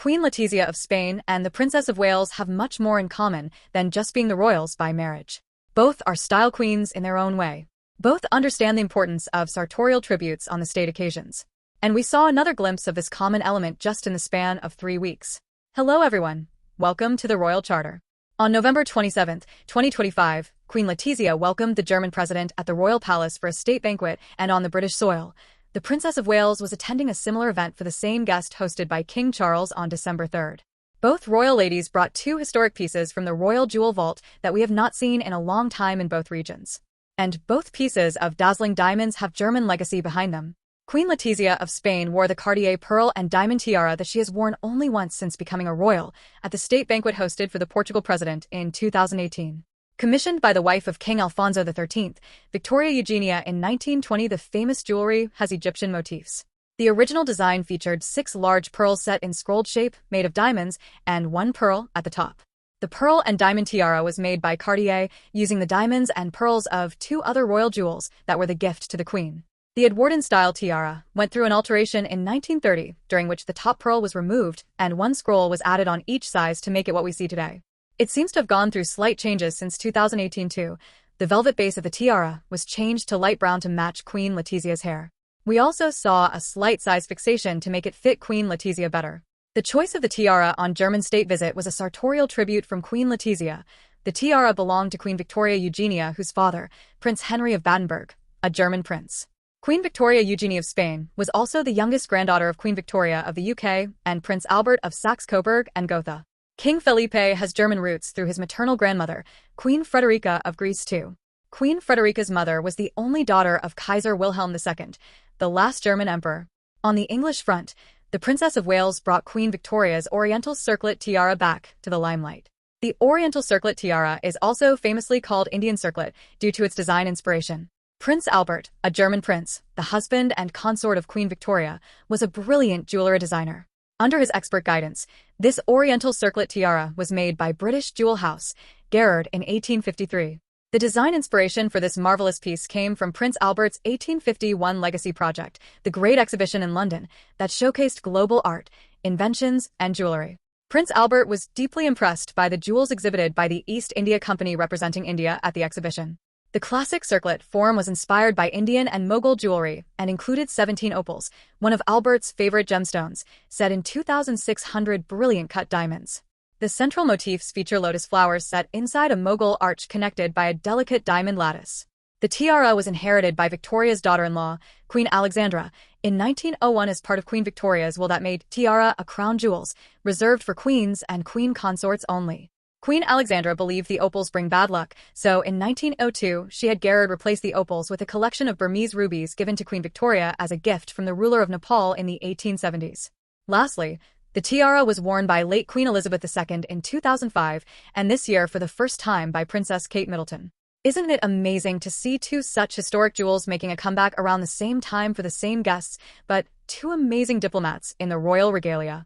Queen Letizia of Spain and the Princess of Wales have much more in common than just being the royals by marriage. Both are style queens in their own way. Both understand the importance of sartorial tributes on the state occasions. And we saw another glimpse of this common element just in the span of 3 weeks. Hello everyone. Welcome to the Royal Charter. On November 27, 2025, Queen Letizia welcomed the German president at the Royal Palace for a state banquet, and on the British soil, the Princess of Wales was attending a similar event for the same guest hosted by King Charles on December 3rd. Both royal ladies brought 2 historic pieces from the royal jewel vault that we have not seen in a long time in both regions. And both pieces of dazzling diamonds have German legacy behind them. Queen Letizia of Spain wore the Cartier pearl and diamond tiara that she has worn only once since becoming a royal at the state banquet hosted for the Portugal president in 2018. Commissioned by the wife of King Alfonso XIII, Victoria Eugenia in 1920, the famous jewelry has Egyptian motifs. The original design featured 6 large pearls set in scrolled shape made of diamonds and 1 pearl at the top. The pearl and diamond tiara was made by Cartier using the diamonds and pearls of 2 other royal jewels that were the gift to the queen. The Edwardian-style tiara went through an alteration in 1930, during which the top pearl was removed and 1 scroll was added on each size to make it what we see today. It seems to have gone through slight changes since 2018 too. The velvet base of the tiara was changed to light brown to match Queen Letizia's hair. We also saw a slight size fixation to make it fit Queen Letizia better. The choice of the tiara on German state visit was a sartorial tribute from Queen Letizia. The tiara belonged to Queen Victoria Eugenia, whose father, Prince Henry of Battenberg, a German prince. Queen Victoria Eugenie of Spain was also the youngest granddaughter of Queen Victoria of the UK and Prince Albert of Saxe-Coburg and Gotha. King Felipe has German roots through his maternal grandmother, Queen Frederica of Greece too. Queen Frederica's mother was the only daughter of Kaiser Wilhelm II, the last German emperor. On the English front, the Princess of Wales brought Queen Victoria's Oriental circlet tiara back to the limelight. The Oriental circlet tiara is also famously called Indian circlet due to its design inspiration. Prince Albert, a German prince, the husband and consort of Queen Victoria, was a brilliant jeweler designer. Under his expert guidance, this Oriental circlet tiara was made by British jewel house, Garrard, in 1853. The design inspiration for this marvelous piece came from Prince Albert's 1851 legacy project, the Great Exhibition in London, that showcased global art, inventions, and jewelry. Prince Albert was deeply impressed by the jewels exhibited by the East India Company representing India at the exhibition. The classic circlet form was inspired by Indian and Mughal jewelry and included 17 opals, one of Albert's favorite gemstones, set in 2,600 brilliant cut diamonds. The central motifs feature lotus flowers set inside a Mughal arch connected by a delicate diamond lattice. The tiara was inherited by Victoria's daughter-in-law, Queen Alexandra, in 1901 as part of Queen Victoria's will that made tiara a crown jewels, reserved for queens and queen consorts only. Queen Alexandra believed the opals bring bad luck, so in 1902 she had Garrard replace the opals with a collection of Burmese rubies given to Queen Victoria as a gift from the ruler of Nepal in the 1870s. Lastly, the tiara was worn by late Queen Elizabeth II in 2005, and this year for the first time by Princess Kate Middleton. Isn't it amazing to see 2 such historic jewels making a comeback around the same time for the same guests, but 2 amazing diplomats in the royal regalia?